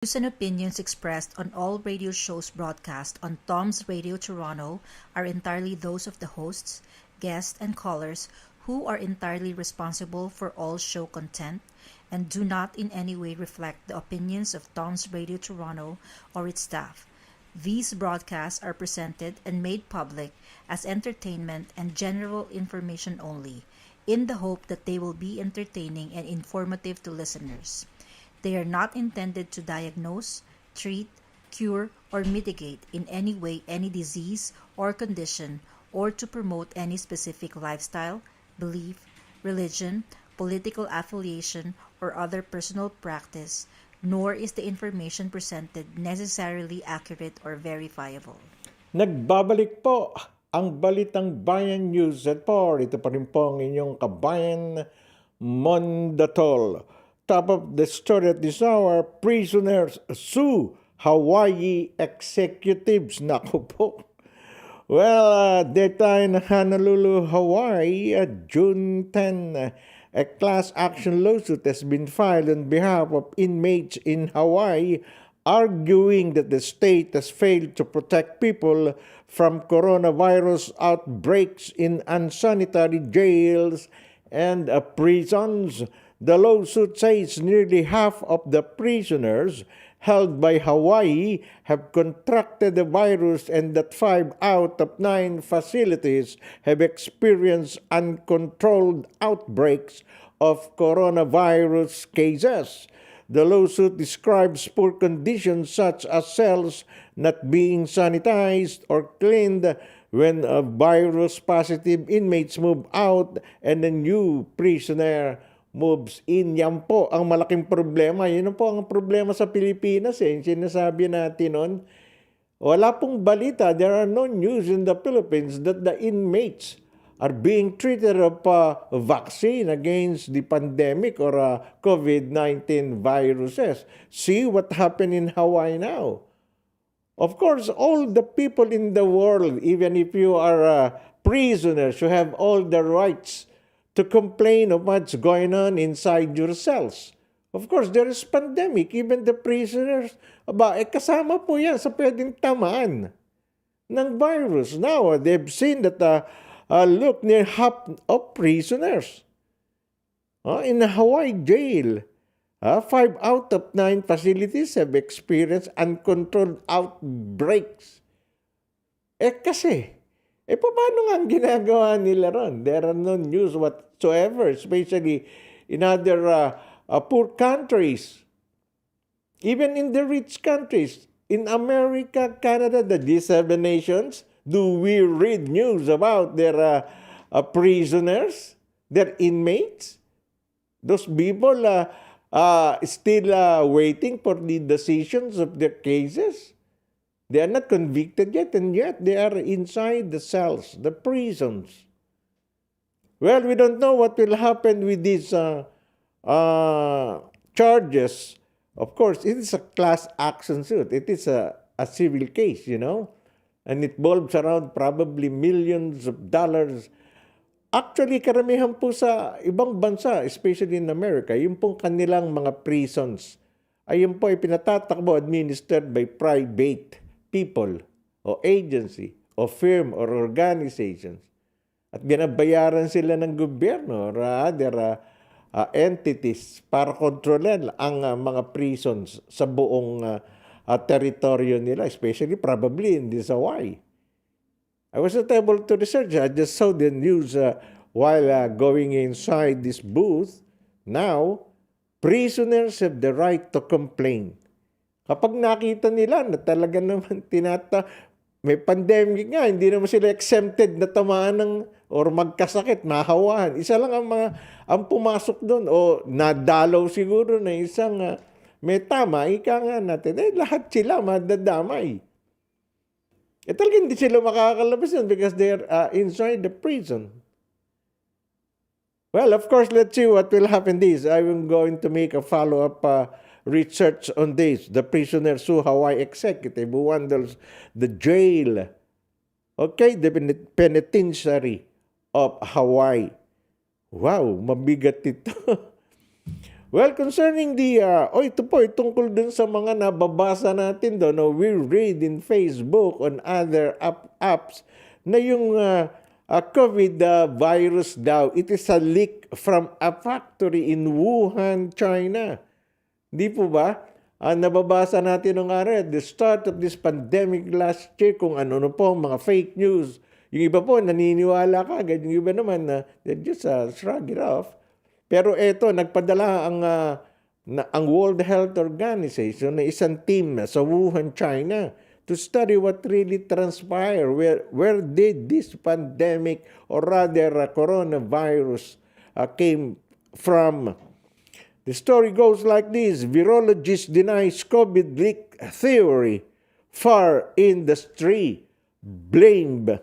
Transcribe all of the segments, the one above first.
Views and opinions expressed on all radio shows broadcast on Tom's Radio Toronto are entirely those of the hosts, guests, and callers who are entirely responsible for all show content and do not in any way reflect the opinions of Tom's Radio Toronto or its staff. These broadcasts are presented and made public as entertainment and general information only, in the hope that they will be entertaining and informative to listeners. They are not intended to diagnose, treat, cure, or mitigate in any way any disease or condition or to promote any specific lifestyle, belief, religion, political affiliation, or other personal practice, nor is the information presented necessarily accurate or verifiable. Nagbabalik po ang Balitang Bayan News at 4. Ito pa rin po ang inyong kabayan, Mondatol. Top of the story at this hour, prisoners sue Hawaii executives. Naku po. Well, data in Honolulu, Hawaii, June 10, a class action lawsuit has been filed on behalf of inmates in Hawaii, arguing that the state has failed to protect people from coronavirus outbreaks in unsanitary jails and prisons. The lawsuit says nearly half of the prisoners held by Hawaii have contracted the virus and that 5 out of 9 facilities have experienced uncontrolled outbreaks of coronavirus cases. The lawsuit describes poor conditions such as cells not being sanitized or cleaned when virus-positive inmates move out and a new prisoner moves in. Yan po ang malaking problema. Yun po ang problema sa Pilipinas eh. Sinasabi natin nun, wala pong balita. There are no news in the Philippines that the inmates are being treated of vaccine against the pandemic or COVID-19 viruses. See what happened in Hawaii now. Of course, all the people in the world, even if you are prisoners, you have all the rights to complain of what's going on inside your cells. Of course, there is pandemic. Even the prisoners, kasama po yan sa pwedeng tamaan ng virus. Now, they've seen that, look, near half of prisoners in a Hawaii jail, 5 out of 9 facilities have experienced uncontrolled outbreaks. Kasi, paano nga ang ginagawa nila ron? There are no news whatsoever, especially in other poor countries. Even in the rich countries, in America, Canada, the G7 nations, do we read news about their prisoners, their inmates? Those people still waiting for the decisions of their cases. They are not convicted yet, and yet they are inside the cells, the prisons. Well, we don't know what will happen with these charges. Of course, it is a class action suit. It is a civil case, and it revolves around probably millions of dollars. Actually, karamihan po sa ibang bansa, especially in America, yung pong kanilang mga prisons, ay yung po ay pinatatakbo, administered by private people o agency o firm or organizations. At binabayaran sila ng gobyerno or other entities para kontrolin ang mga prisons sa buong teritoryo nila, especially probably in this Hawaii. I was not able to research. I just saw the news while going inside this booth. Now, prisoners have the right to complain. Kapag nakita nila na talaga naman may pandemic nga, hindi naman sila exempted na tamaan ng or magkasakit, mahawahan. Isa lang ang pumasok doon o nadalaw siguro na isang may tama, ika nga natin, lahat sila madadamay. Talaga hindi sila makakalabas yun because they're inside the prison. Well, of course, let's see what will happen this. I'm going to make a follow-up research on this. The prisoner sue Hawaii executive who handles the jail. Okay, the penitentiary of Hawaii. Wow, mabigat ito. Well, concerning ito po, tungkol dun sa mga nababasa natin doon, no, we read in Facebook, on other apps, na yung COVID virus daw, it is a leak from a factory in Wuhan, China. Di po ba? Nababasa natin ng araw at the start of this pandemic last year kung ano po mga fake news. Yung iba po naniniwala ka, yung iba naman they just shrug it off. Pero eto, nagpadala ang World Health Organization na isang team sa Wuhan, China to study what really transpired. Where did this pandemic or rather coronavirus came from? The story goes like this. Virologists denies COVID leak theory. Far industry blamed.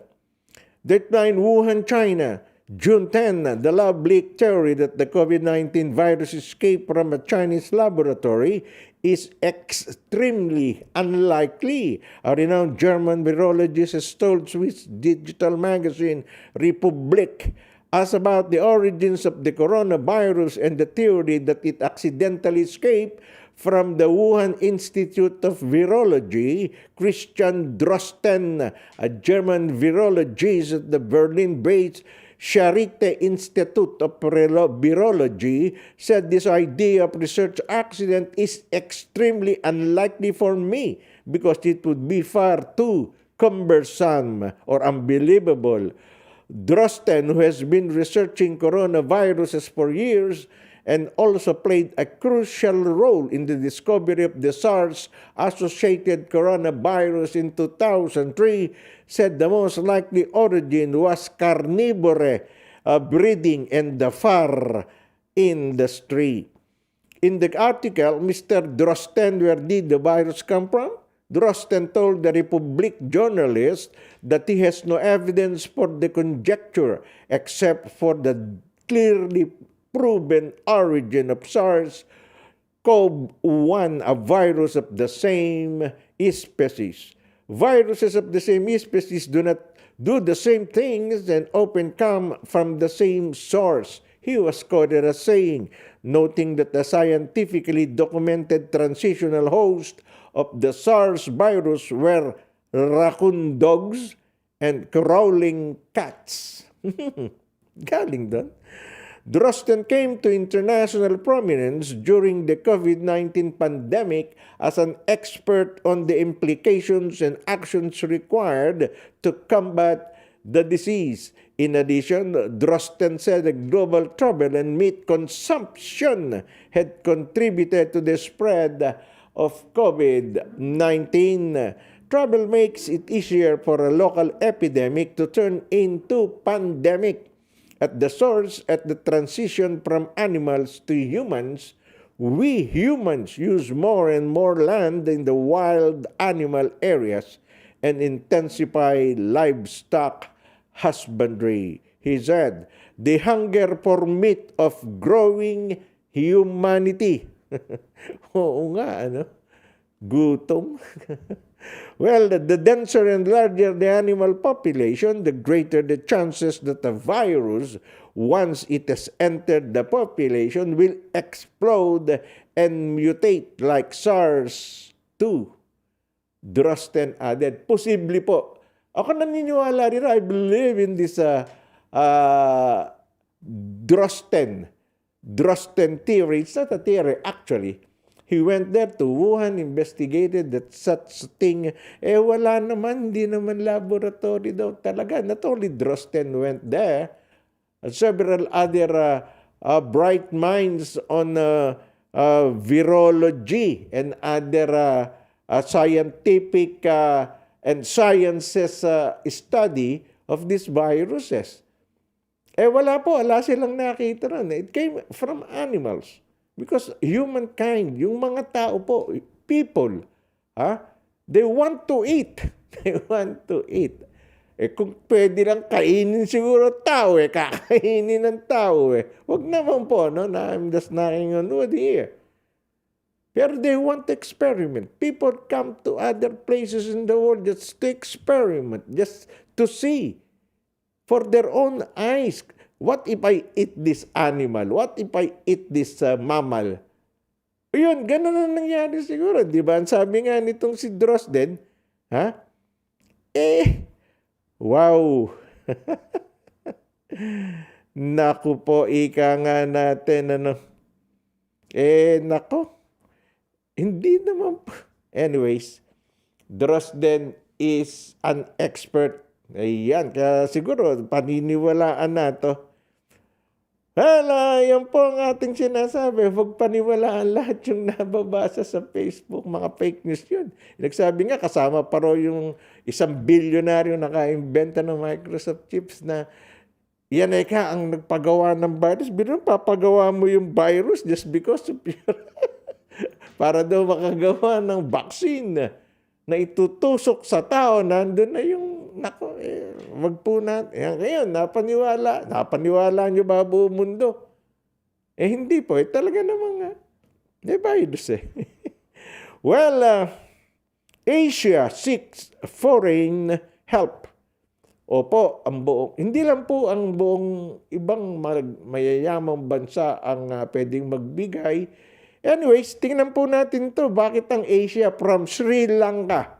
Deadline Wuhan, China. June 10, the lab leak theory that the COVID-19 virus escaped from a Chinese laboratory is extremely unlikely. A renowned German virologist has told Swiss digital magazine Republik as about the origins of the coronavirus and the theory that it accidentally escaped from the Wuhan Institute of Virology. Christian Drosten, a German virologist at the Berlin-based Charité Institute of Virology, said this idea of research accident is extremely unlikely for me because it would be far too cumbersome or unbelievable. Drosten, who has been researching coronaviruses for years and also played a crucial role in the discovery of the SARS-associated coronavirus in 2003, said the most likely origin was carnivore breeding and the fur industry. In the article, Mr. Drosten, where did the virus come from? Drosten told the Republic journalist that he has no evidence for the conjecture except for the clearly proven origin of SARS-CoV-1, a virus of the same species. Viruses of the same species do not do the same things and often come from the same source, he was quoted as saying, noting that the scientifically documented transitional host of the SARS virus were raccoon dogs and crawling cats. Galing doon. Drosten came to international prominence during the COVID-19 pandemic as an expert on the implications and actions required to combat the disease. In addition, Drosten said that global travel and meat consumption had contributed to the spread of COVID-19. Travel makes it easier for a local epidemic to turn into pandemic. At the source, at the transition from animals to humans, we humans use more and more land in the wild animal areas and intensify livestock husbandry. He said, the hunger for meat of growing humanity. Oo nga, ano? Gutom. Well, the denser and larger the animal population, the greater the chances that the virus, once it has entered the population, will explode and mutate like SARS-2. Drosten added, posible po. Ako naniniwala rin, I believe in this Drosten theory. It's not a theory, actually. He went there to Wuhan, investigated that such thing. Wala naman, hindi naman laboratory daw talaga. Not only Drosten went there, several other bright minds on virology and other scientific and sciences study of these viruses. Wala po, wala silang nakita ron. It came from animals. Because humankind, yung mga tao po, people, they want to eat. They want to eat. Kung pwede lang kainin siguro tao, kakainin ng tao. Wag naman po, no? I'm just knocking on wood here. Pero they want to experiment. People come to other places in the world just to experiment, just to see for their own eyes, What if I eat this animal? What if I eat this mammal? Yun, ganun ang nangyari siguro. Di ba? Ang sabi nga nitong si Drosden, ha? Wow. Naku po, ika nga natin, nako. Hindi naman po. Anyways, Drosden is an expert. Ayan, kaya siguro paniniwalaan na to. Hala, yan po ang ating sinasabi. Huwag paniwalaan lahat yung nababasa sa Facebook. Mga fake news yun. Nagsabi nga, kasama pa raw yung isang bilyonaryo naka-inventa ng Microsoft chips na yan ang nagpagawa ng virus. Biro, papagawa mo yung virus just because of your para daw makagawa ng vaccine na itutusok sa tao. Nandun na yung, wag po natin. Ngayon, napaniwala nyo ba buong mundo? Hindi po. Talaga namang, virus Well, Asia seeks foreign help. Opo, hindi lang po ang buong ibang mayayamang bansa ang pwedeng magbigay. Anyways, tingnan po natin to. Bakit ang Asia from Sri Lanka?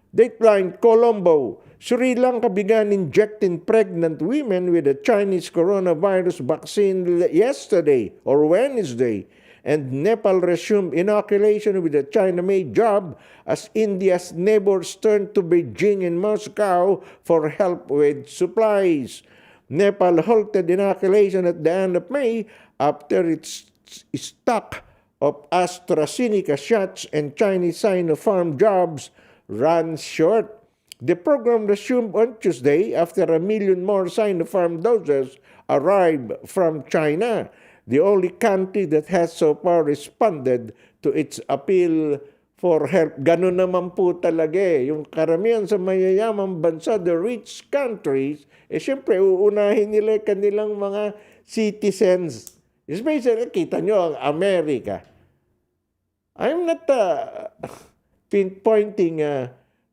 Dateline, Colombo. Sri Lanka began injecting pregnant women with the Chinese coronavirus vaccine yesterday or Wednesday. And Nepal resumed inoculation with the China-made jab as India's neighbors turned to Beijing and Moscow for help with supplies. Nepal halted inoculation at the end of May after its stock of AstraZeneca shots and Chinese Sinopharm jabs ran short. The program resumed on Tuesday after 1 million more Sinopharm doses arrived from China, the only country that has so far responded to its appeal for help. Ganun naman po talaga yung karamihan sa mayayamang bansa, the rich countries, siyempre uunahin nila kanilang mga citizens. Especially, kita nyo ang Amerika. I'm not pinpointing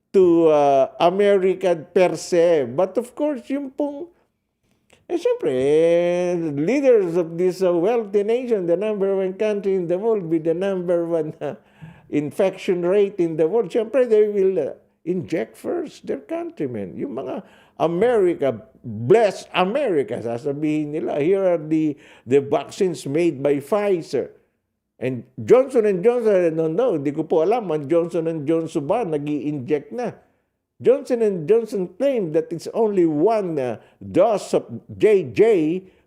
to America per se. But of course, yung pong, siyempre, leaders of this wealthy nation, the number one country in the world with the number one infection rate in the world, siyempre, they will inject first their countrymen. Yung mga America, bless America, sasabihin nila, here are the vaccines made by Pfizer. And Johnson & Johnson, no, hindi ko po alam, ang Johnson & Johnson ba nag-i-inject na? Johnson & Johnson claimed that it's only one dose of JJ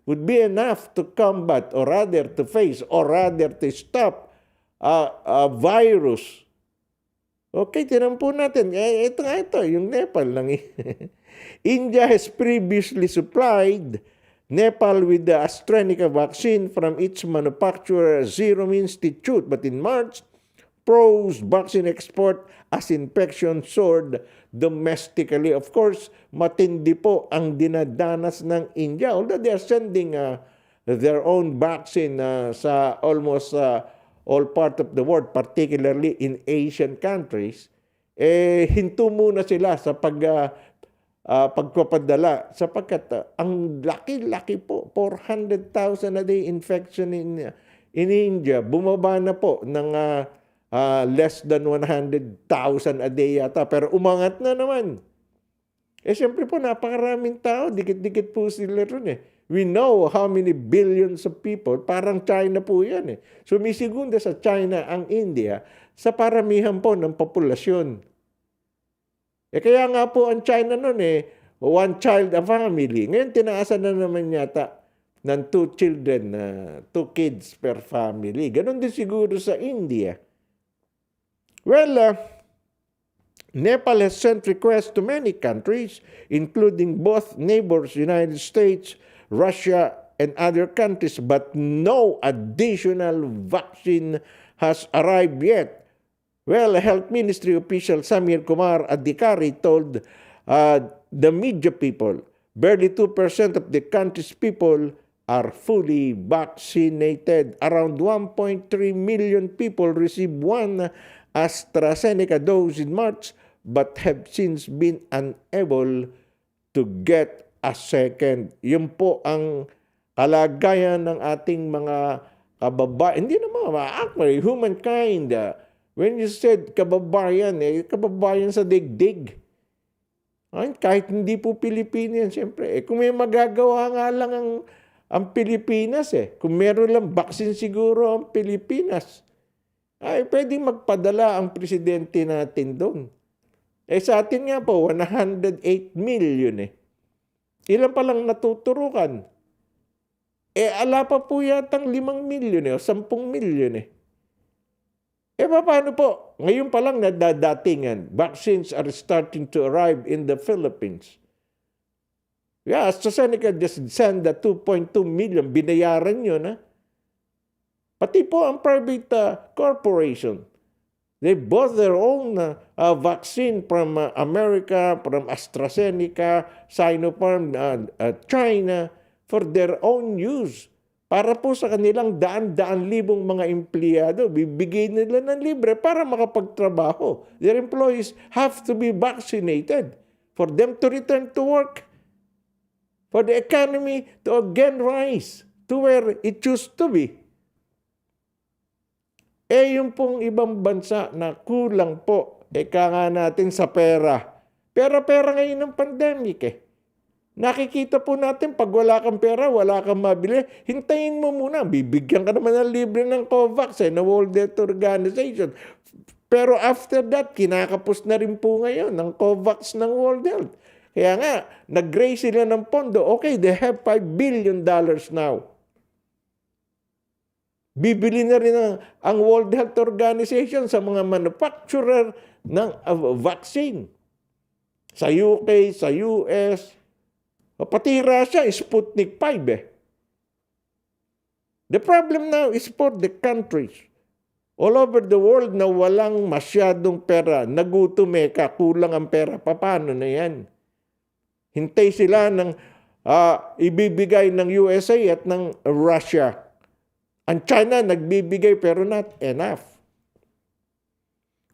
would be enough to combat or rather to face or rather to stop a virus. Okay, tinan po natin. Ito, yung Nepal lang. India has previously supplied Nepal with the AstraZeneca vaccine from its manufacturer Serum Institute. But in March, froze vaccine export as infection soared domestically. Of course, matindi po ang dinadanas ng India. Although they are sending their own vaccine sa almost all part of the world, particularly in Asian countries, hinto muna sila sa pagpapadala sapagkat ang laki-laki po, 400,000 a day infection in India. Bumaba na po ng less than 100,000 a day yata, pero umangat na naman. Siyempre po, napakaraming tao, dikit-dikit po sila ron We know how many billions of people, parang China po yan Sumisigunda sa China ang India sa paramihan po ng populasyon. Kaya nga po ang China noon one child a family. Ngayon tinaasan na naman yata ng 2 children, 2 kids per family. Ganon din siguro sa India. Well, Nepal has sent requests to many countries, including both neighbors, United States, Russia, and other countries, but no additional vaccine has arrived yet. Well, Health Ministry official Samir Kumar Adhikari told the media people, barely 2% of the country's people are fully vaccinated. Around 1.3 million people received one AstraZeneca dose in March but have since been unable to get a second. Yun po ang kalagayan ng ating mga kababayan. Hindi naman, actually, humankind. When you said kababayan, kababayan sa digdig. Kahit hindi po Pilipino yan, siyempre. Kung may magagawa nga lang ang Pilipinas, kung meron lang vaccine siguro ang Pilipinas, ay pwedeng magpadala ang presidente natin doon. Sa atin nga po, 108 million Ilan pa lang natuturukan? Ala pa po yatang 5 million o 10 million paano po? Ngayon pa lang nadadatingan. Vaccines are starting to arrive in the Philippines. Yeah, AstraZeneca just sent the 2.2 million. Binayaran yun, Pati po ang private corporation. They bought their own vaccine from America, from AstraZeneca, Sinopharm, China, for their own use. Para po sa kanilang daan-daan libong mga empleyado, bibigay nila ng libre para makapagtrabaho. Their employees have to be vaccinated for them to return to work, for the economy to again rise to where it used to be. Yung pong ibang bansa na kulang po, nga natin sa pera. Pera ngayon ng pandemic Nakikita po natin, pag wala kang pera, wala kang mabili, hintayin mo muna. Bibigyan ka naman ng libre ng COVAX na World Health Organization. Pero after that, kinakapos na rin po ngayon ng COVAX ng World Health. Kaya nga, nag-raise sila ng pondo. Okay, they have $5 billion now. Bibili na rin ang World Health Organization sa mga manufacturer ng vaccine. Sa UK, sa US, pati Russia, Sputnik 5 The problem now is for the countries all over the world na walang masyadong pera. Nagutom kulang ang pera. Paano na yan? Hintay sila ng ibibigay ng USA at ng Russia. Ang China nagbibigay pero not enough.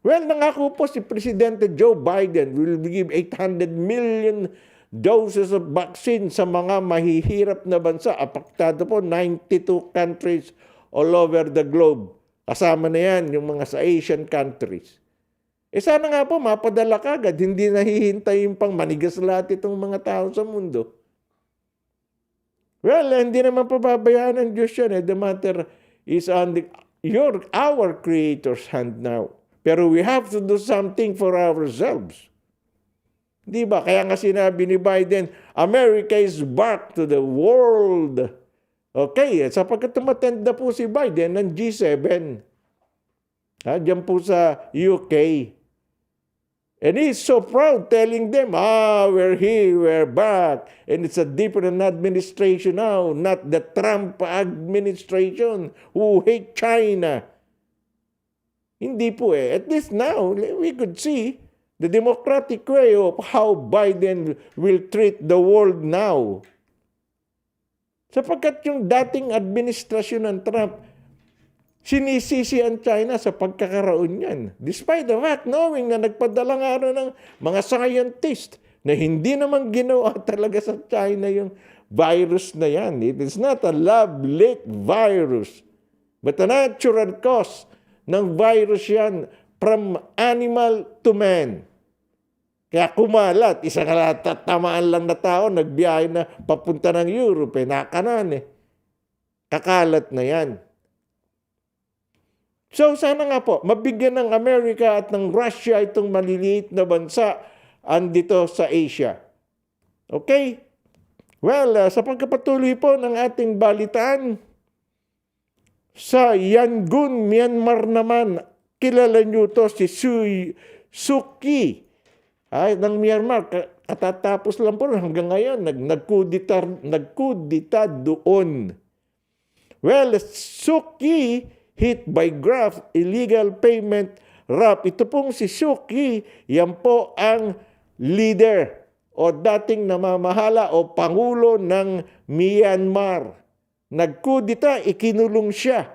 Well, nangako po si Presidente Joe Biden will give 800 million doses of vaccine sa mga mahihirap na bansa. Apektado po 92 countries all over the globe. Kasama na yan yung mga sa Asian countries. Sana nga po mapadala kagad. Hindi nahihintayin pang manigas lahat itong mga tao sa mundo. Well, hindi naman pababayaan ng Diyos yan. The matter is on our Creator's hand now. Pero we have to do something for ourselves. Di ba? Kaya nga sinabi ni Biden, America is back to the world. Okay, sapagkat tumatenda po si Biden ng G7. Diyan po sa UK. And he's so proud telling them, we're here, we're back. And it's a different administration now, not the Trump administration who hate China. Hindi po At least now, we could see the democratic way of how Biden will treat the world now. Sapagkat yung dating administrasyon ng Trump, sinisisi ang China sa pagkakaroon niyan. Despite the fact, knowing na nagpadala nga ng mga scientist na hindi naman ginawa talaga sa China yung virus na yan. It is not a lab-leak virus, but a natural cause ng virus yan from animal to man. Kaya kumalat, isang tamaan lang na tao, nagbiyahe na papunta ng Europe, nakanan Kakalat na yan. So sana nga po, mabigyan ng Amerika at ng Russia itong maliliit na bansa andito sa Asia. Okay? Well, sa pagkapatuloy po ng ating balitaan, sa Yangon, Myanmar naman, kilala nyo to si Suki ng Myanmar. Katatapos lang po hanggang ngayon, nagkudita doon. Well, Suki hit by graft, illegal payment rap. Ito pong si Suki, yan po ang leader o dating namamahala o pangulo ng Myanmar. Nagkudita, ikinulong siya.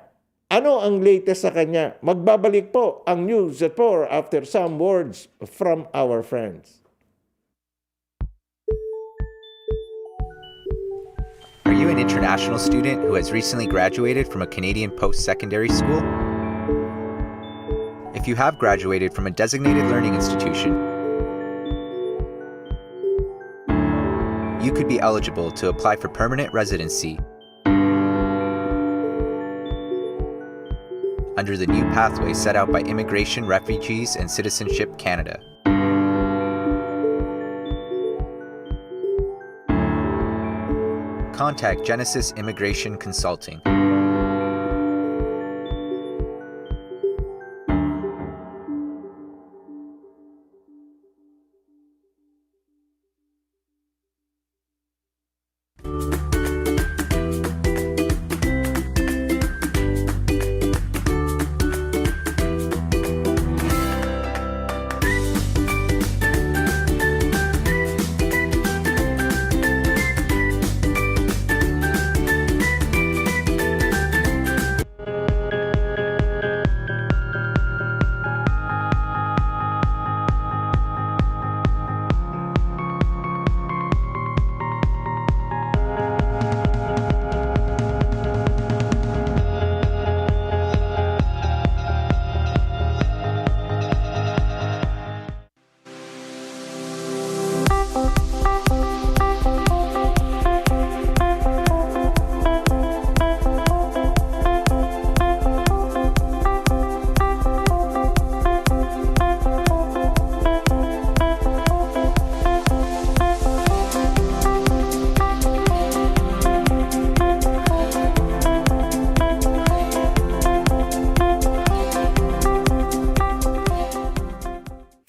Ano ang latest sa kanya? Magbabalik po ang News at 4 after some words from our friends. you an international student who has recently graduated from a Canadian post-secondary school? If you have graduated from a designated learning institution, you could be eligible to apply for permanent residency under the new pathway set out by Immigration, Refugees, and Citizenship Canada. Contact Genesis Immigration Consulting.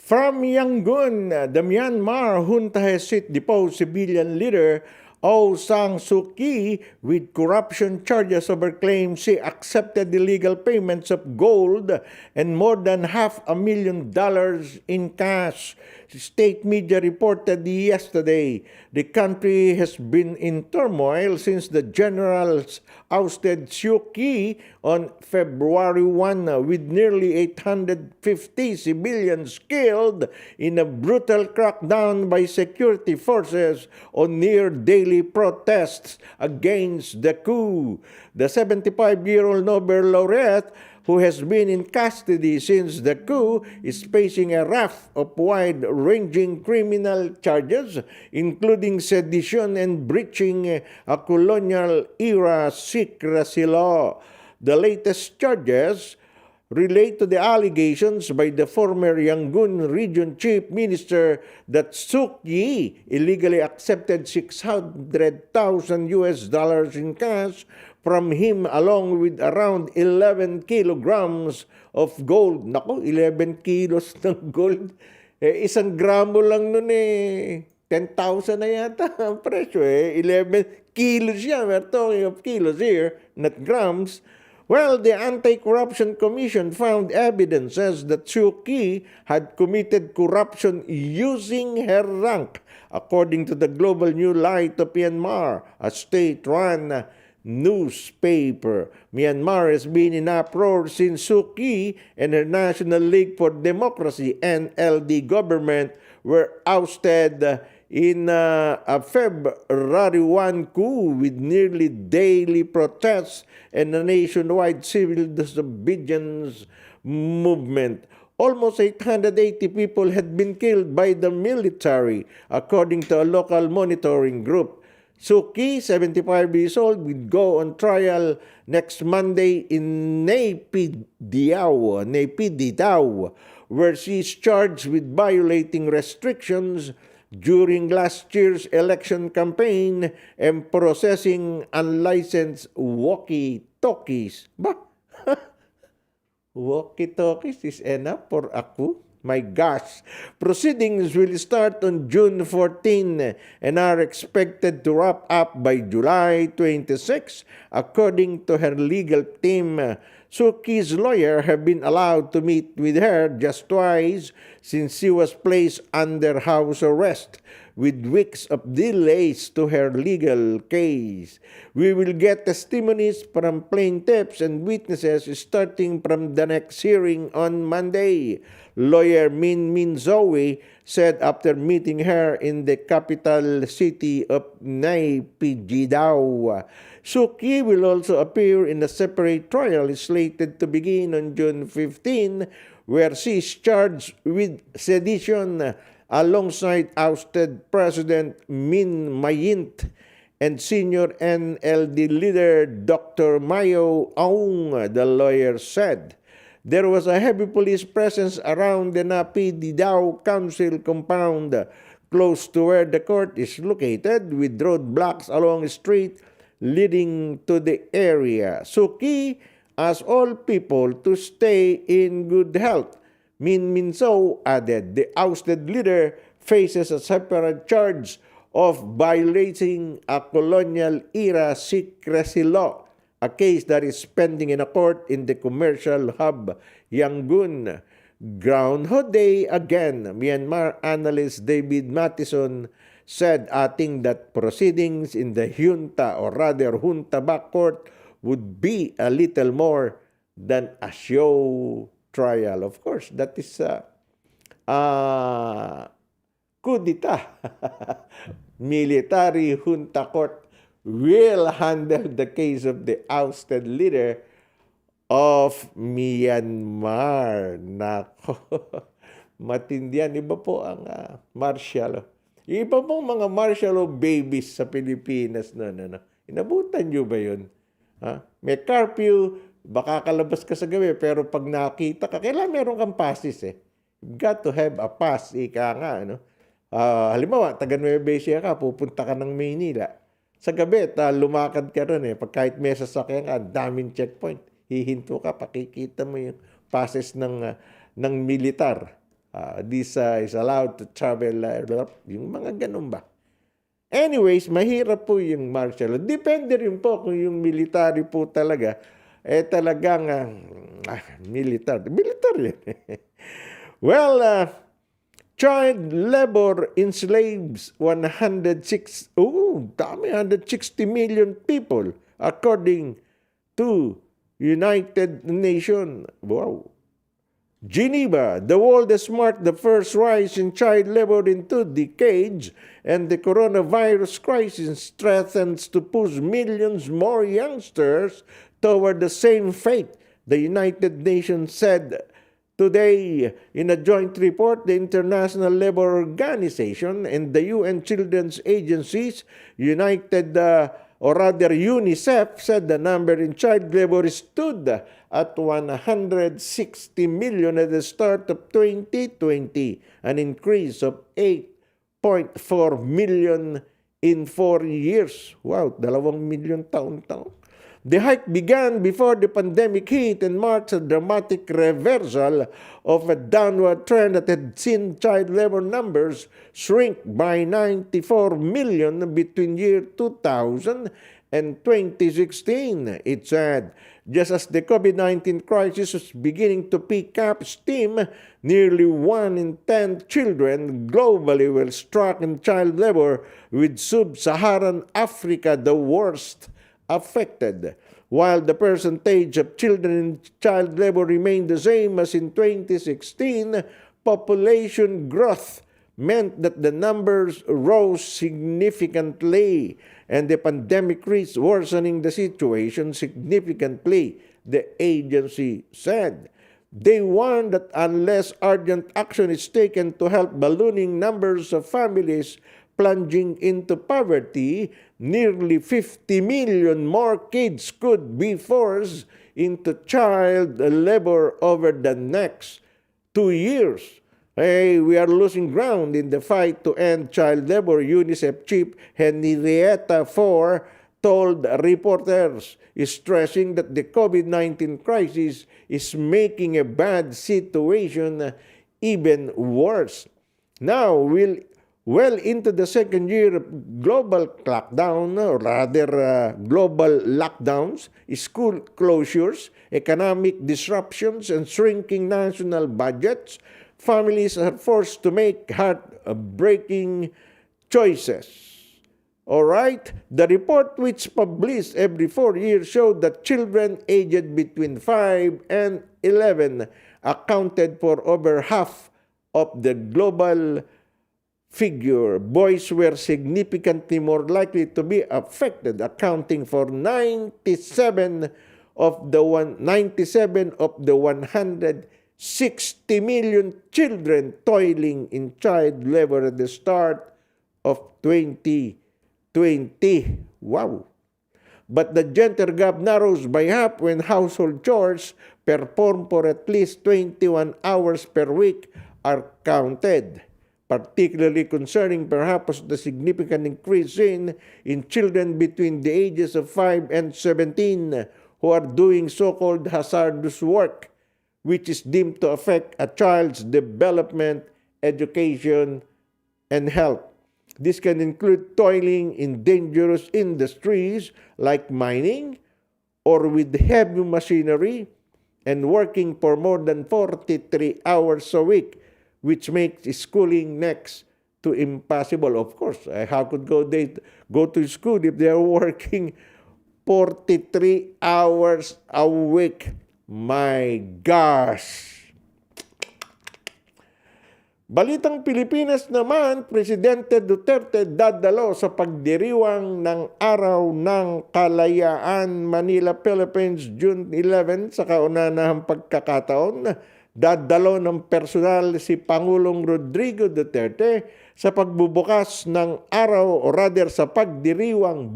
From Yangon, the Myanmar junta has deposed civilian leader Aung San Suu Kyi with corruption charges over claims she accepted illegal payments of gold and more than $500,000 in cash. State media reported yesterday the country has been in turmoil since the generals ousted Suu Kyi on February 1 with nearly 850 civilians killed in a brutal crackdown by security forces on near-daily protests against the coup. The 75-year-old Nobel laureate, who has been in custody since the coup, is facing a raft of wide-ranging criminal charges, including sedition and breaching a colonial-era secrecy law. The latest charges relate to the allegations by the former Yangon Region Chief Minister that Suu Kyi illegally accepted $600,000 in cash from him along with around 11 kilograms of gold. Naku, 11 kilos ng gold. Isang gramo lang nun 10,000 na yata ang presyo 11 kilos yan. We're talking of kilos here, not grams. Well, the Anti-Corruption Commission found evidences that Suu Kyi had committed corruption using her rank, according to the Global New Light of Myanmar, a state-run newspaper. Myanmar has been in uproar since Suu Kyi and her National League for Democracy (NLD) government were ousted in a February 1 coup with nearly daily protests and a nationwide civil disobedience movement. Almost 880 people had been killed by the military, according to a local monitoring group. Suu Kyi, 75 years old, will go on trial next Monday in Naypyidaw, where she is charged with violating restrictions during last year's election campaign and processing unlicensed walkie-talkies. Bah! Walkie-talkies is enough for a coup? My gosh. Proceedings will start on June 14 and are expected to wrap up by July 26, according to her legal team. Suu Kyi's lawyer have been allowed to meet with her just twice since she was placed under house arrest. with weeks of delays to her legal case. We will get testimonies from plaintiffs and witnesses starting from the next hearing on Monday, lawyer Min Zoe said after meeting her in the capital city of Naypyidaw. Suki will also appear in a separate trial slated to begin on June 15, where she is charged with sedition alongside ousted President Min Mayint and senior NLD leader Dr. Mayo Aung, the lawyer said. There was a heavy police presence around the Naypyidaw Council compound close to where the court is located, with roadblocks along the street leading to the area. Suki asked all people to stay in good health. Min So added the ousted leader faces a separate charge of violating a colonial-era secrecy law, a case that is pending in a court in the commercial hub Yangon. Groundhog Day again, Myanmar analyst David Mattison said, adding that proceedings in the junta, or rather junta-backed court, would be a little more than a show trial. Of course, that is coup d'etat. Military junta court will handle the case of the ousted leader of Myanmar. Nako, matindihan. Iba po ang martial law. Iba pong mga martial law babies sa Pilipinas. Inabutan nyo ba yun? May curfew, baka kalabas ka sa gabi, pero pag nakita ka, kailangan meron kang passes eh. You've got to have a pass, ika nga. Halimbawa, taga Nueva Ecija ka, pupunta ka ng Maynila. Sa gabi, lumakad ka ron eh. Pag kahit may sasakyan ka, daming checkpoint. Hihinto ka, pakikita mo yung passes ng militar. This is allowed to travel, yung mga ganun ba. Anyways, mahirap po yung martial law. Depende rin po kung yung military po talaga, talagang militar. Militar yan. Well, child labor enslaves 160 million people according to United Nations. Wow. Geneva, the world has marked the first rise in child labor in 2 decades, and the coronavirus crisis threatens to push millions more youngsters toward the same fate, the United Nations said today in a joint report. The International Labour Organization and the UN Children's Agencies, UNICEF, said the number in child labor stood at 160 million at the start of 2020, an increase of 8.4 million in 4 years. Wow, 2 million taon-taon. The hike began before the pandemic hit and marks a dramatic reversal of a downward trend that had seen child labor numbers shrink by 94 million between year 2000 and 2016, it said. Just as the COVID-19 crisis was beginning to pick up steam, nearly 1 in 10 children globally were struck in child labor, with sub-Saharan Africa the worst affected. While the percentage of children in child labor remained the same as in 2016, population growth meant that the numbers rose significantly, and the pandemic risked worsening the situation significantly, the agency said. They warned that unless urgent action is taken to help ballooning numbers of families plunging into poverty, nearly 50 million more kids could be forced into child labor over the next 2 years. Hey, we are losing ground in the fight to end child labor, UNICEF chief Henrietta Fore told reporters, stressing that the COVID-19 crisis is making a bad situation even worse. Now, well into the second year of global lockdown, or rather global lockdowns, school closures, economic disruptions, and shrinking national budgets, families are forced to make heart-breaking choices. Alright? The report, which published every 4 years, showed that children aged between 5 and 11 accounted for over half of the global figure. Boys were significantly more likely to be affected, accounting for 97 of the 160 million children toiling in child labor at the start of 2020. Wow! But the gender gap narrows by half when household chores performed for at least 21 hours per week are counted. Particularly concerning perhaps the significant increase in children between the ages of 5 and 17 who are doing so-called hazardous work, which is deemed to affect a child's development, education, and health. This can include toiling in dangerous industries like mining or with heavy machinery and working for more than 43 hours a week, which makes schooling next to impossible. Of course, how could they go to school if they are working 43 hours a week? My gosh! Balitang Pilipinas naman, Presidente Duterte dadalo sa pagdiriwang ng Araw ng Kalayaan Manila, Philippines, June 11 sa kauna-unahang pagkakataon. Dadalo ng personal si Pangulong Rodrigo Duterte sa pagbubukas ng araw o rather sa pagdiriwang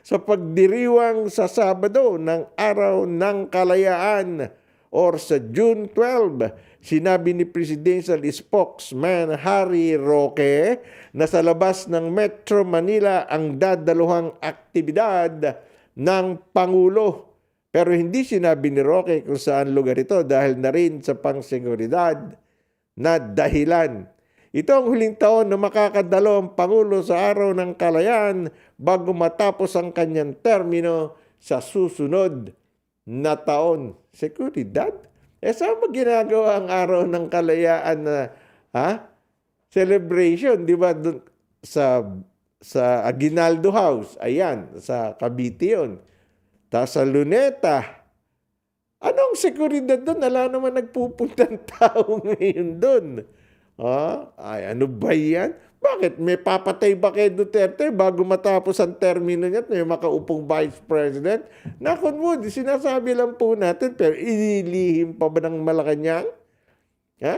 sa pagdiriwang sa Sabado ng Araw ng Kalayaan or sa June 12, sinabi ni Presidential Spokesman Harry Roque na sa labas ng Metro Manila ang dadaluhang aktibidad ng Pangulo. Pero hindi sinabi ni Roque kung saan lugar ito dahil na rin sa pangseguridad na dahilan. Ito ang huling taon na makakadalo ang Pangulo sa Araw ng Kalayaan bago matapos ang kanyang termino sa susunod na taon. Seguridad? Saan ba ginagawa ang Araw ng Kalayaan na celebration? Di ba? Sa Aguinaldo House. Ayan, sa Cavite yun. Tapos sa Luneta. Anong seguridad doon? Wala naman nagpupuntang tao ngayon doon. Ay, ano ba yan? Bakit? May papatay ba kay Duterte bago matapos ang termino niya at may makaupong Vice President? Nakon mo, sinasabi lang po natin, pero inilihim pa ba ng Malacanang?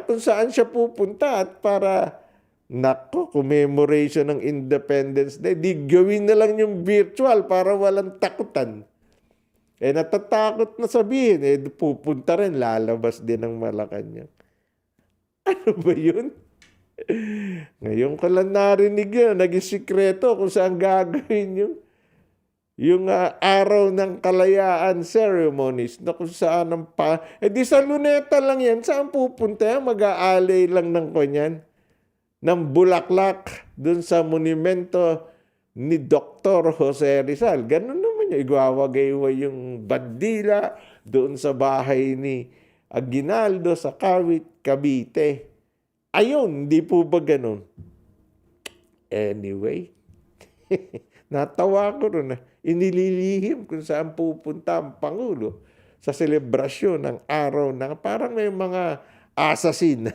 Kung saan siya pupunta at para, commemoration ng Independence Day, di gawin na lang yung virtual para walang takutan. Natatakot na sabihin, pupunta rin, lalabas din ng Malacanang. Ano ba yun? Ngayon ko lang narinig yun, naging sikreto kung saan gagawin yung Araw ng Kalayaan ceremonies na kung saan ang di sa Luneta lang yan, saan pupunta yan? Mag-aalay lang ng kanyan, ng bulaklak dun sa monumento ni Dr. Jose Rizal. Ganun naman yung igwawagay yung bandila doon sa bahay ni Aguinaldo sa Cavite. Ayun, hindi po ba ganun? Anyway, natawa ko rin inililihim kung saan pupunta ang Pangulo sa selebrasyon ng araw ng parang may mga assassin.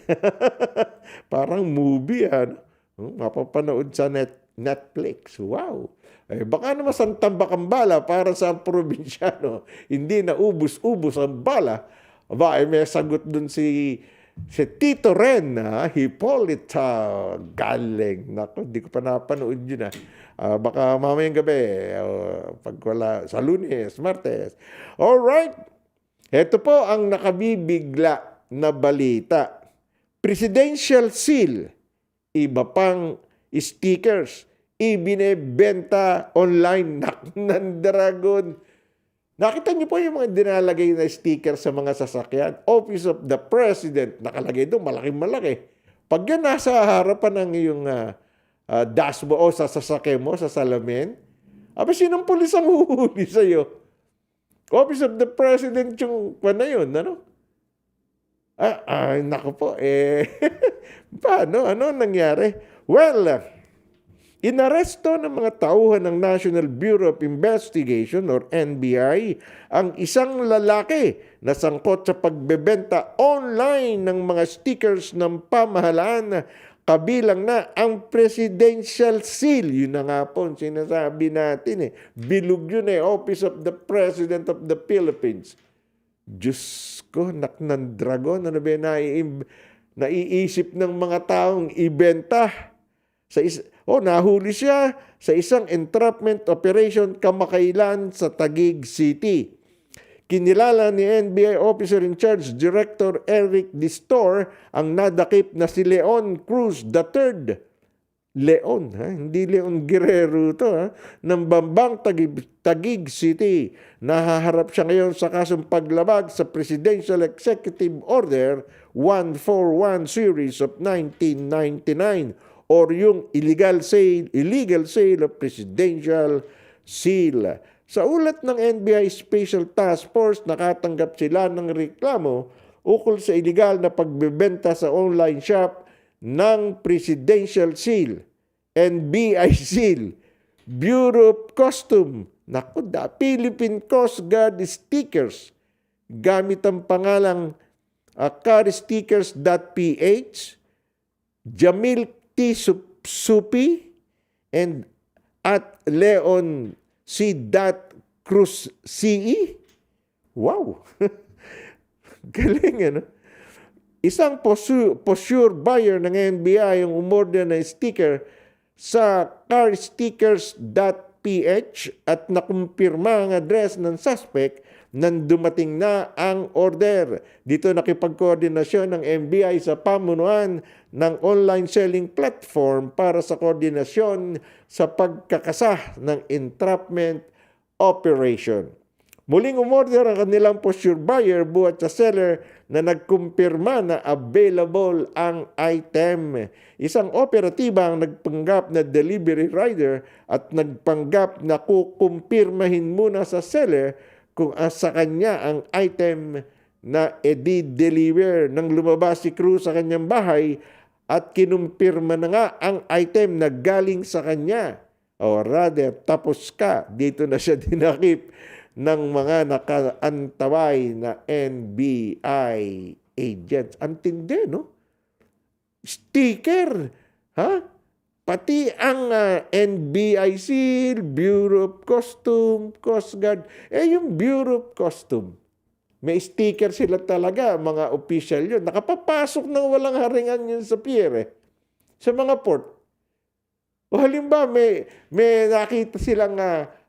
Parang movie, mapapanood sa Netflix. Wow! Baka naman santambak ang bala para sa probinsyano. Hindi na ubus-ubus ang bala. May sagot dun si Tito Ren, Hipolita Galing. Naku, hindi ko pa napanood yun. Baka mamayang gabi, pag wala, sa Lunes, Martes. Alright, ito po ang nakabibigla na balita. Presidential seal, iba pang stickers, ibinebenta online ng Dragon. Nakita niyo po yung mga dinalagay na sticker sa mga sasakyan. Office of the President, nakalagay doon, malaking-malaki. Pag yan nasa harapan ng iyong dashboard o sa sasakyan mo, sa salamin, sinong pulis ang huhuli sa'yo? Office of the President yung na yun, ano? Naku po, paano? Ano nangyari? Well, inaresto ng mga tauhan ng National Bureau of Investigation or NBI ang isang lalaki na sangkot sa pagbebenta online ng mga stickers ng pamahalaan, kabilang na ang presidential seal. Yun na nga po sinasabi natin Bilog yun Office of the President of the Philippines. Diyos ko, nak ng dragon, ano ba naiisip ng mga taong ibenta? Nahuli siya sa isang entrapment operation kamakailan sa Taguig City. Kinilala ni NBI Officer in Charge Director Eric Distor ang nadakip na si Leon Cruz III. Leon, hindi Leon Guerrero to, ng Bambang Taguig City. Nahaharap siya ngayon sa kasong paglabag sa Presidential Executive Order 141 Series of 1999 or yung illegal sale of presidential seal. Sa ulat ng NBI Special Task Force, nakatanggap sila ng reklamo ukol sa illegal na pagbebenta sa online shop ng Presidential Seal, NBI Seal, Bureau of Custom, Philippine Coast Guard stickers, gamit ang pangalang carstickers.ph, Jamil T. Supi, and at Leon C. Cruz CE. Wow! Galing, ano? Isang posure buyer ng NBI yung umorder na sticker sa carstickers.ph at nakumpirma ang address ng suspect nang dumating na ang order. Dito nakipagkoordinasyon ng NBI sa pamunuan ng online selling platform para sa koordinasyon sa pagkakasa ng entrapment operation. Muling umorder ang kanilang posture buyer buhat sa seller na nagkumpirma na available ang item. Isang operatiba ang nagpanggap na delivery rider at nagpanggap na kukumpirmahin muna sa seller kung sa kanya ang item na i-deliver. Nang lumabas si Cruz sa kanyang bahay at kinumpirma na nga ang item na galing sa kanya. O rather, tapos ka. Dito na siya dinakip ng mga nakaantaway na NBI agents. Antindi, no? Sticker, pati ang NBI seal, Bureau of Custom, Coast Guard. Yung Bureau of Custom, may sticker sila talaga, mga official yun. Nakapapasok ng walang haringan yun sa pier, sa mga port. O halimbawa, may nakita silang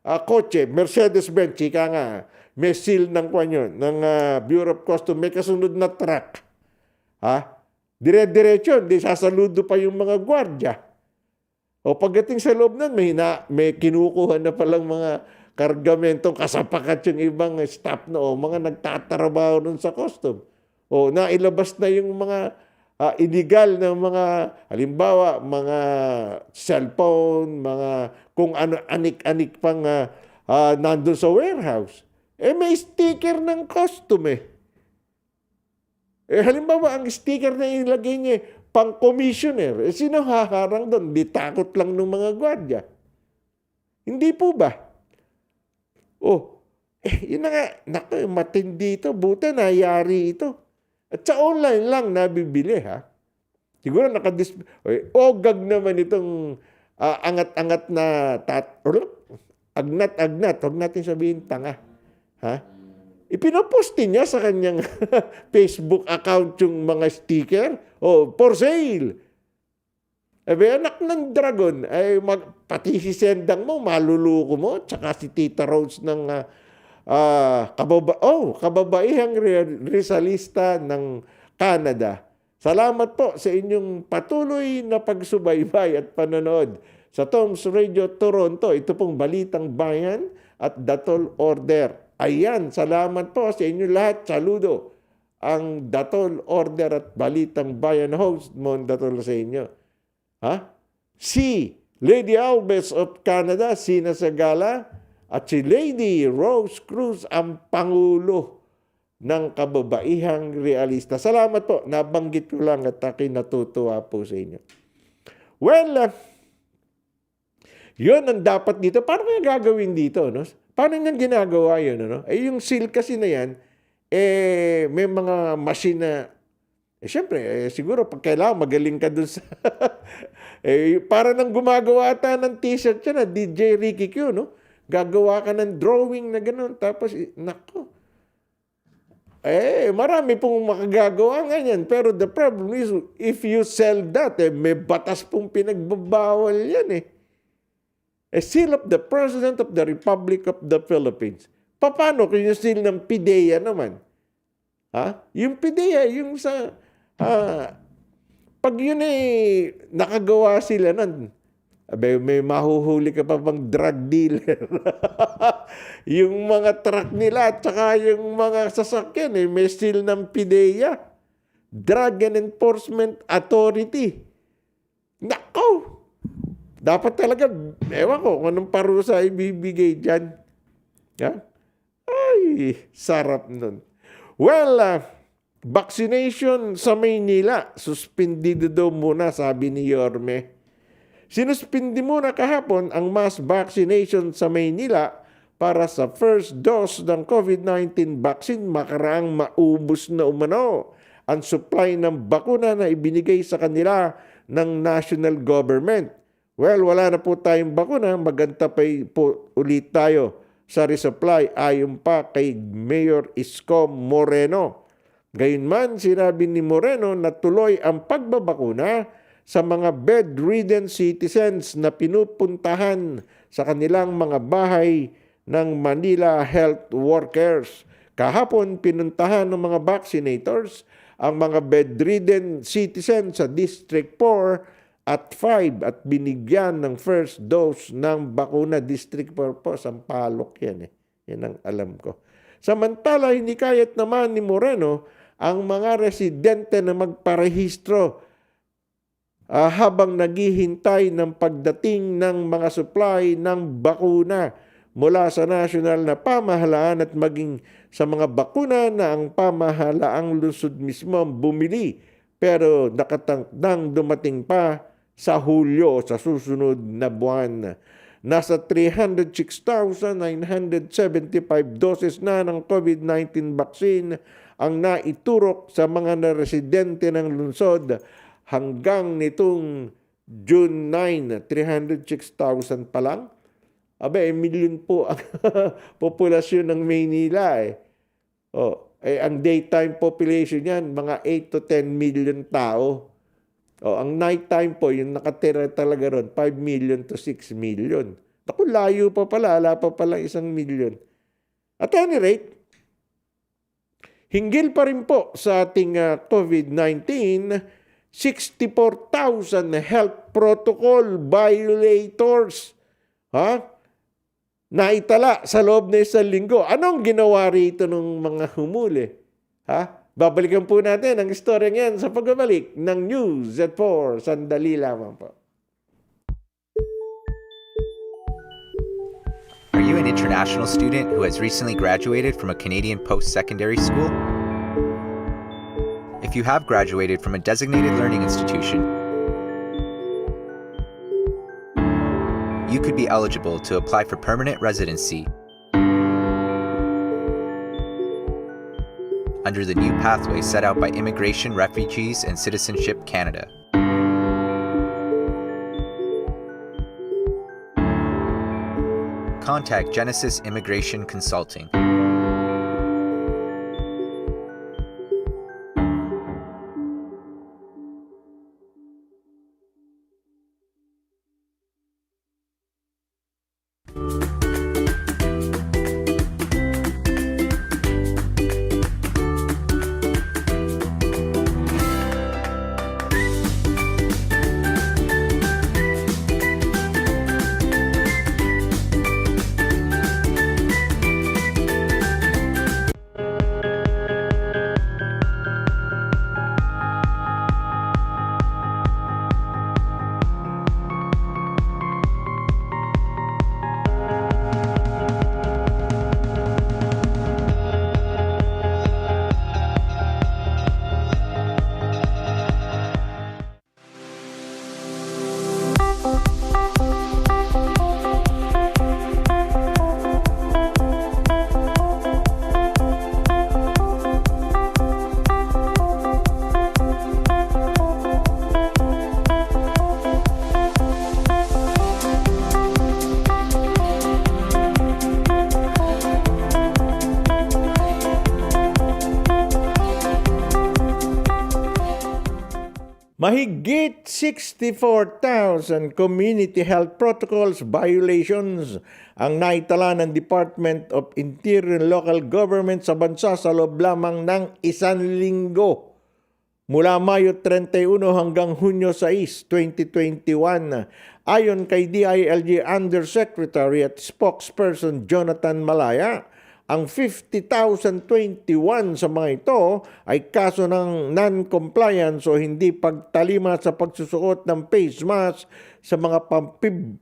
kotse, Mercedes-Benz, chika nga, may seal ng ng Bureau of Custom, may kasunod na truck. Dire-diretso, di sasaludo pa yung mga gwardya. O pagdating sa loob nun, may kinukuha na palang mga kargamentong kasapakat yung ibang staff na mga nagtatrabaho nun sa custom. O nailabas na yung mga illegal na mga, halimbawa, mga cellphone, mga kung ano anik-anik pang nandun sa warehouse. May sticker ng custom halimbawa, ang sticker na ilagay niya, pang commissioner. Sino haharang doon? Di takot lang ng mga gwardya. Hindi po ba? Yun na nga. Naku, matindi ito. Buti nayari ito. At sa online lang nabibili, Siguro ogag naman itong angat-angat na agnat-agnat. Huwag natin sabihin tanga. Ipinopost niya sa kanyang Facebook account yung mga sticker. For sale. Anak ng dragon, pati si Sendang mo, maluluko mo, tsaka si Tita Rose ng kababaihang Rizalista ng Canada. Salamat po sa inyong patuloy na pagsubaybay at panonood sa Tom's Radio Toronto. Ito pong Balitang Bayan at Datol Order. Ayan, salamat po sa inyo lahat. Saludo. Ang Datol Order at Balitang Bayan host mo, Datol sa inyo. Si Lady Alves of Canada, Sina Sagala, at si Lady Rose Cruz ang Pangulo ng kababaihang realista. Salamat po. Nabanggit ko lang at ako'y natutuwa po sa inyo. Well, yun ang dapat dito. Paano kaya gagawin dito? No? Paano niyang ginagawa yun? Ano? Yung seal kasi na yan, may mga machine na, siyempre, siguro pag kailangan magaling ka dun sa, para nang gumagawa ata ng t-shirt siya na DJ Ricky Q, no? Gagawa ka ng drawing na gano'n. Tapos, nako. Marami pong makagagawa ganyan. Pero the problem is, if you sell that, may batas pong pinagbabawal yan A seal of the President of the Republic of the Philippines. Paano kung yung seal ng PIDEA naman? Yung PIDEA, yung sa... pag yun nakagawa sila nun, may mahuhuli ka pa bang drug dealer? Yung mga truck nila at saka yung mga sasakyan, may seal ng PIDEA. Drug and Enforcement Authority. Nako! Dapat talaga, ewan ko kung anong parusa ibibigay dyan. Ay, sarap nun. Well, vaccination sa Maynila, suspendido daw muna, sabi ni Yorme. Sinuspindi muna kahapon ang mass vaccination sa Maynila para sa first dose ng COVID-19 vaccine makaraang maubos na umano ang supply ng bakuna na ibinigay sa kanila ng national government. Well, wala na po tayong bakuna, magantapay po ulit tayo sa resupply ayon pa kay Mayor Isko Moreno. Gayunman, sinabi ni Moreno na tuloy ang pagbabakuna sa mga bedridden citizens na pinupuntahan sa kanilang mga bahay ng Manila health workers. Kahapon, pinuntahan ng mga vaccinators ang mga bedridden citizens sa District 4 at 5 at binigyan ng first dose ng bakuna. District 4 po, Sampaloc yan Yan ang alam ko. Samantala, hindi kayat naman ni Moreno ang mga residente na magparehistro habang naghihintay ng pagdating ng mga supply ng bakuna mula sa nasyonal na pamahalaan at maging sa mga bakuna na ang pamahalaang lungsod mismo bumili pero nakatangdang dumating pa sa Hulyo sa susunod na buwan. Nasa 306,975 doses na ng COVID-19 vaccine ang naiturok sa mga residente ng lungsod hanggang nitong June 9, 306,000 pa lang. Million po ang populasyon ng Maynila ang daytime population niyan, mga 8 to 10 million tao. Ang nighttime po, yung nakatira talaga ron, 5 million to 6 million. Naku, layo pa pala, ala pa pala 1 million. At any rate, hinggil pa rin po sa ating COVID-19, 64,000 health protocol violators naitala sa loob na 1 linggo. Anong ginawa rito ng mga humuli? Babalikan po natin ang istorya ngayon sa pagbabalik ng News at 4. Sandali lamang po. Are you an international student who has recently graduated from a Canadian post-secondary school? If you have graduated from a designated learning institution, you could be eligible to apply for permanent residency under the new pathway set out by Immigration, Refugees, and Citizenship Canada. Contact Genesis Immigration Consulting. Mahigit 64,000 community health protocols violations ang naitala ng Department of Interior and Local Government sa bansa sa loob lamang ng 1 linggo. Mula Mayo 31 hanggang Hunyo 6, 2021, ayon kay DILG Undersecretary at Spokesperson Jonathan Malaya, ang 50,021 sa mga ito ay kaso ng non-compliance o hindi pagtalima sa pagsusuot ng face mask sa mga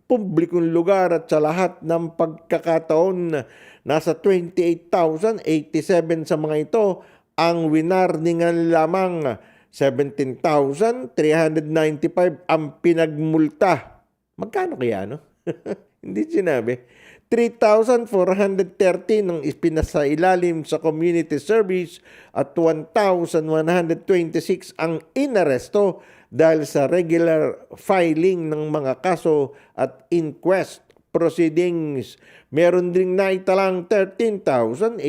publikong lugar at sa lahat ng pagkakataon. Nasa 28,087 sa mga ito ang winarningan lamang. 17,395 ang pinagmulta. Magkano kaya, no? Hindi sinabi. 3,413 ang ipinasailalim sa community service at 1,126 ang inaresto dahil sa regular filing ng mga kaso at inquest proceedings. Meron ding naitalang 13,882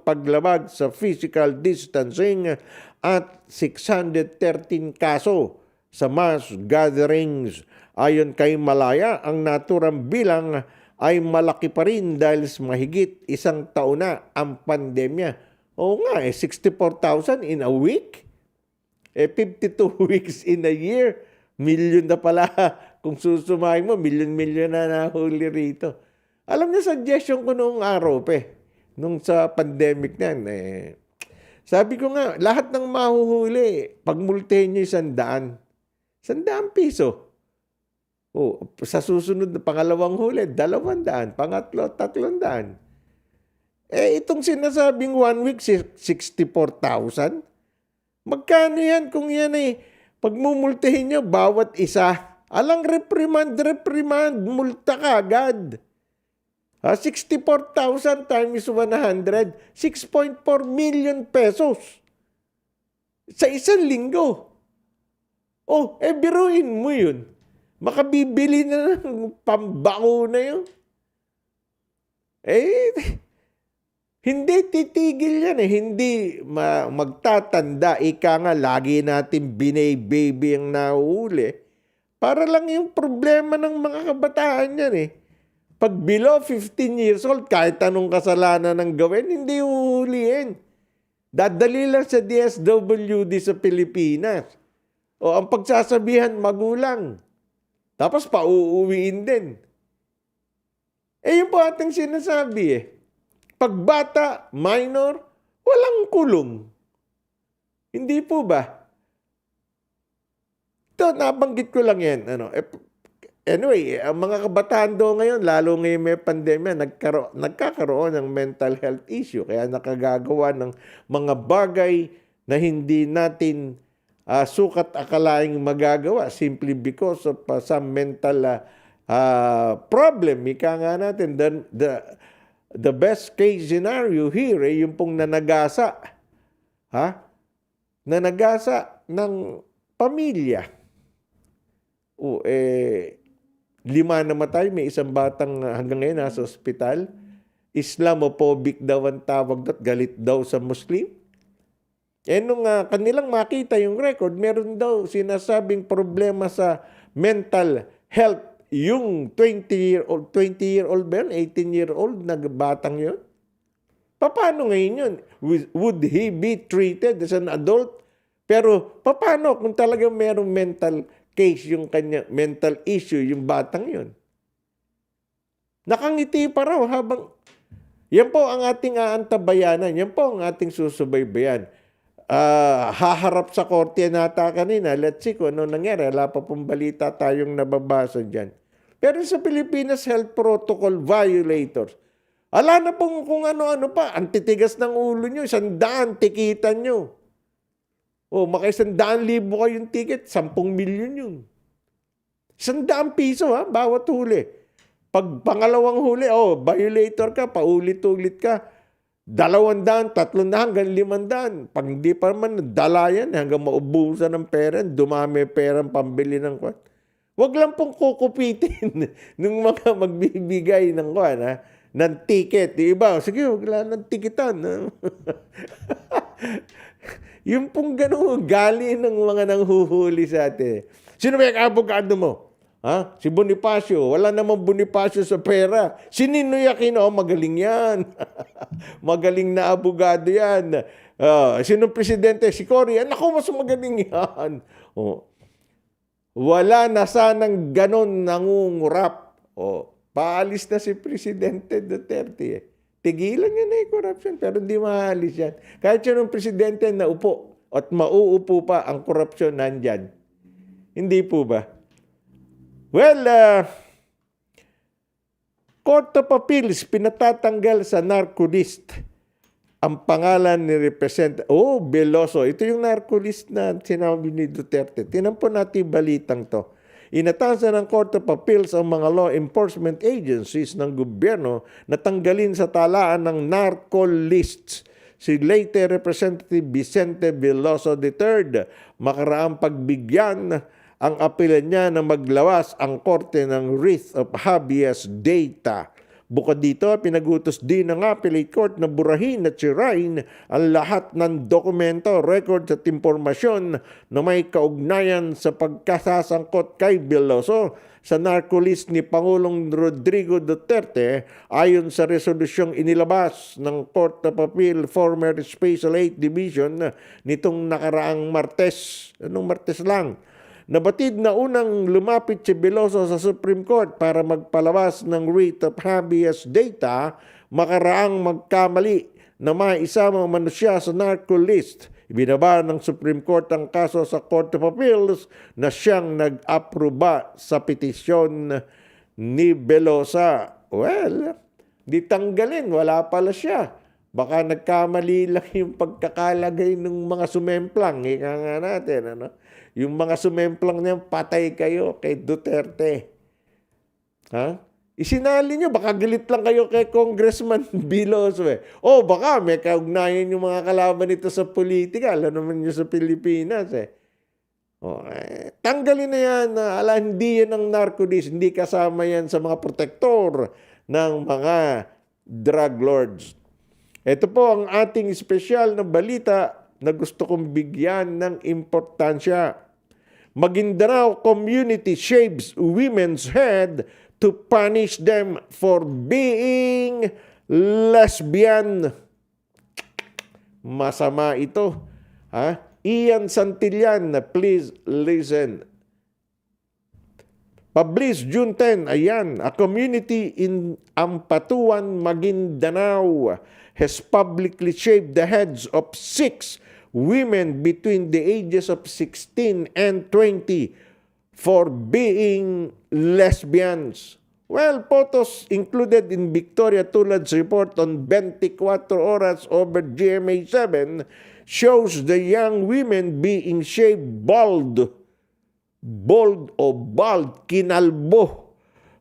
paglabag sa physical distancing at 613 kaso sa mass gatherings. Ayon kay Malaya, ang naturang bilang ay malaki pa rin dahil mahigit 1 taon na ang pandemya. Oo nga, 64,000 in a week? 52 weeks in a year. Million na pala. Kung susumahin mo, million na nahuli rito. Alam niyo, suggestion ko noong araw nung sa pandemic na sabi ko nga, lahat ng mahuhuli, pagmultehin niyo 100. 100 piso. Sa susunod na pangalawang huli, 200. Pangatlo, 300. Itong sinasabing 1 week, 64,000. Magkano yan kung yan pagmumultihin nyo, bawat isa? Alang reprimand, multa ka agad. 64,000 times 100, 6.4 million pesos. Sa 1 linggo. Biruin mo yun. Makabibili na ng pambakuna yun. Hindi titigil yan Hindi magtatanda. Ika nga, lagi natin binay-baby ang nahuli. Para lang yung problema ng mga kabataan yan Pag below 15 years old, kahit anong kasalanan ng gawin, hindi uhulihin. Dadali lang sa DSWD sa Pilipinas. Ang pagsasabihan, magulang. Tapos pauuwiin din. Yun po ating sinasabi Pag bata, minor, walang kulong. Hindi po ba? Ito, nabanggit ko lang yan. Anyway, ang mga kabataan doon ngayon, lalo ngayon may pandemya, nagkakaroon ng mental health issue. Kaya nakagagawa ng mga bagay na hindi natin sukat akalaing magagawa simply because of some mental problem. Ika nga natin, the best case scenario here yung pong nanagasa. Nanagasa ng pamilya. 5 namatay, may isang batang hanggang ngayon nasa ospital. Islamophobic daw ang tawag doon, galit daw sa Muslim. Nung kanilang makita yung record, meron daw sinasabing problema sa mental health yung 20-year-old ba yun? 18-year-old na batang yun? Paano ngayon yun? Would he be treated as an adult? Pero paano kung talagang merong mental case yung kanya, mental issue yung batang yun? Nakangiti pa raw habang... Yan po ang ating aantabayanan. Yan po ang ating susubaybayan. Haharap sa korte nata kanina. Let's see kung ano nangyari. Wala pa pong balita tayong nababasa dyan. Pero sa Pilipinas Health Protocol violators, ala na pong kung ano-ano pa. Ang titigas ng ulo nyo. 100 tikitan nyo. Maka 100,000 kayong ticket. 10 milyon yun. 100 piso bawat huli. Pag pangalawang huli, violator ka, paulit-ulit ka. 200, 300 hanggang 500. Pag hindi pa naman, dala yan hanggang maubusan ng pera, dumami perang pambili ng kwan. Huwag lang pong kukupitin ng mga magbibigay ng kwan, ng ticket. Di ba? Sige, huwag lang ng tikitan. Yung pong ganun, gali ng mga nanghuhuli sa atin. Sino ba yung abogado mo? Ha? Si Bonifacio. Wala namang Bonifacio sa pera. Si Ninoy Aquino, magaling yan. Magaling na abogado yan. Sinong presidente? Si Cory. Naku, mas magaling yan. Oh. Wala na sanang ganon nangungurap. Paalis na si Presidente Duterte. Tigilan niya na yung corruption, pero hindi maalis yan. Kahit sinong presidente na upo at mauupo pa, ang corruption nandyan. Hindi po ba? Well, Court of Appeals pinatatanggal sa narco list ang pangalan ni Veloso. Ito yung narco list na sinabi ni Duterte. Tinan po natin balitang to. Inatasan ng Court of Appeals ang mga law enforcement agencies ng gobyerno na tanggalin sa talaan ng narco lists si late Representative Vicente Veloso III. Makaraang pagbigyan ang apela niya na maglawas ang korte ng writ of habeas data. Bukod dito, pinagutos din ng appellate court na burahin at sirain ang lahat ng dokumento, records at impormasyon na may kaugnayan sa pagkasasangkot kay Veloso sa narco list ni Pangulong Rodrigo Duterte ayon sa resolusyong inilabas ng Court of Appeal former Special 8 Division nitong nakaraang Martes. Anong Martes lang? Nabatid na unang lumapit si Veloso sa Supreme Court para magpalabas ng writ of habeas data makaraang magkamali na maisama umano siya sa narco list. Ibinaba ng Supreme Court ang kaso sa Court of Appeals na siyang nag-aproba sa petisyon ni Velosa. Well, ditanggalin, wala pala siya. Baka nagkamali lang yung pagkakalagay ng mga sumemplang. Ika nga natin, ano? Yung mga sumemplang niyan, patay kayo kay Duterte. Ha? Isinali nyo, baka galit lang kayo kay Congressman Veloso eh. Baka may kaugnayan yung mga kalaban nito sa politika. Alam naman nyo sa Pilipinas eh. Tanggalin na yan. Hindi yan ang narco list. Hindi kasama yan sa mga protektor ng mga drug lords. Ito po ang ating espesyal na balita na gusto kong bigyan ng importansya. Maguindanao community shaves women's head to punish them for being lesbian. Masama ito. Ian Santillan, please listen. Published June 10, ayan, a community in Ampatuan, Maguindanao has publicly shaved the heads of 6 women between the ages of 16 and 20 for being lesbians. Well, photos included in Victoria Tulad's report on 24 Oras over GMA7 shows the young women being shaved bald, kinalbo,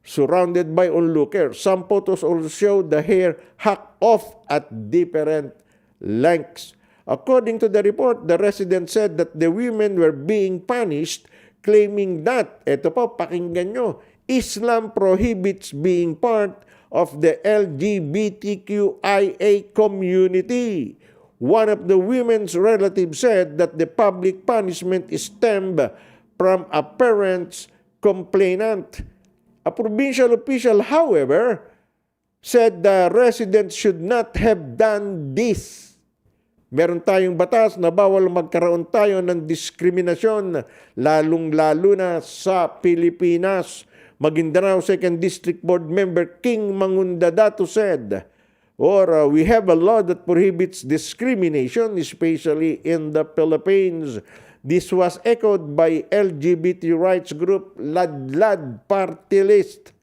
surrounded by onlookers. Some photos also show the hair hacked off at different lengths. According to the report, the resident said that the women were being punished, claiming that, eto po, pakinggan nyo, Islam prohibits being part of the LGBTQIA community. One of the women's relatives said that the public punishment stemmed from a parent's complainant. A provincial official, however, said the residents should not have done this. Meron tayong batas na bawal magkaroon tayo ng diskriminasyon, lalong-lalo na sa Pilipinas. Maguindanao 2nd District Board Member King Mangundadato said, we have a law that prohibits discrimination, especially in the Philippines. This was echoed by LGBT rights group Ladlad Party List.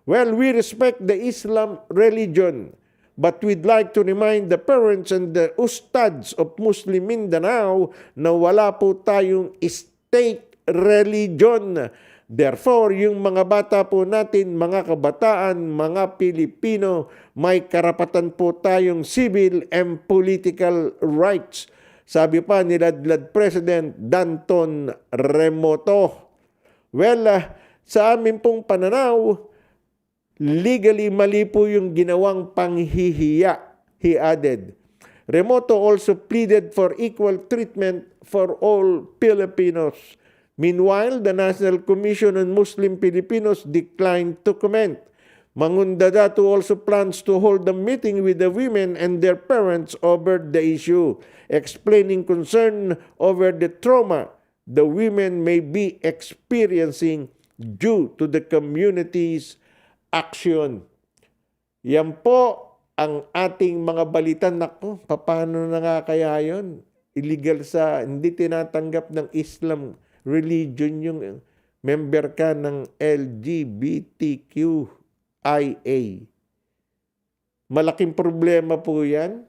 Well, we respect the Islam religion, but we'd like to remind the parents and the ustads of Muslim Mindanao na wala po tayong state religion. Therefore, yung mga bata po natin, mga kabataan, mga Pilipino, may karapatan po tayong civil and political rights. Sabi pa ni Ladlad President Danton Remoto. Well, sa amin pong pananaw, legally mali po yung ginawang panghihiya, he added. Remoto also pleaded for equal treatment for all Filipinos. Meanwhile, the National Commission on Muslim Filipinos declined to comment. Mangundadatu also plans to hold a meeting with the women and their parents over the issue, explaining concern over the trauma the women may be experiencing due to the community's action. Yan po ang ating mga balitan. Naku, paano na nga kaya yun? Illegal hindi tinatanggap ng Islam religion yung member ka ng LGBTQIA. Malaking problema po yan.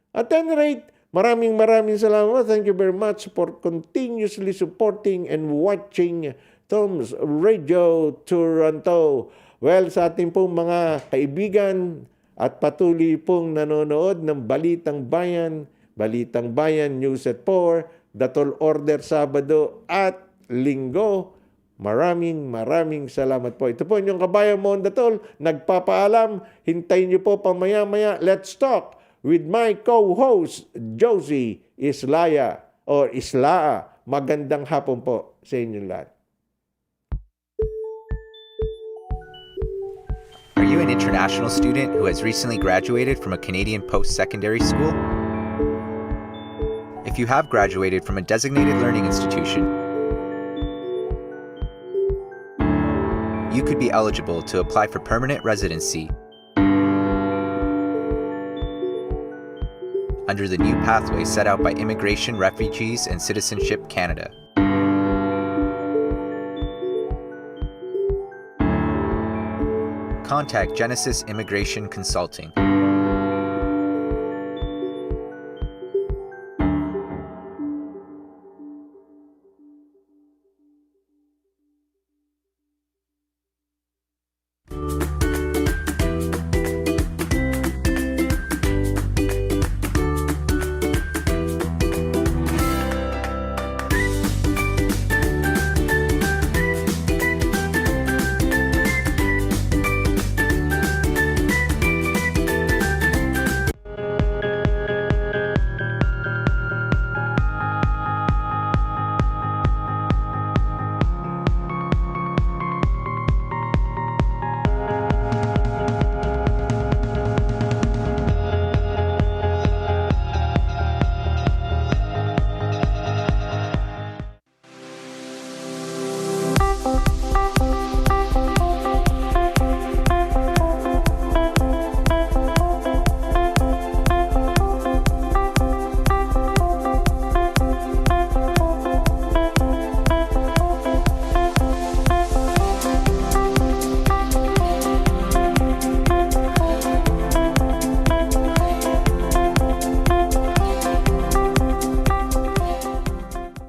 At any rate, maraming salamat. Thank you very much for continuously supporting and watching Tom's Radio Toronto. Well, sa ating pong mga kaibigan at patuloy pong nanonood ng Balitang Bayan News at 4, Datol Order Sabado at Linggo. Maraming salamat po. Ito po inyong kabayan mo Datol, nagpapaalam. Hintayin niyo po pamaya-maya. Let's talk with my co-host, Josie Islaya or Islaa. Magandang hapon po sa inyong lahat. Are you an international student who has recently graduated from a Canadian post-secondary school? If you have graduated from a designated learning institution, you could be eligible to apply for permanent residency under the new pathway set out by Immigration, Refugees, and Citizenship Canada. Contact Genesis Immigration Consulting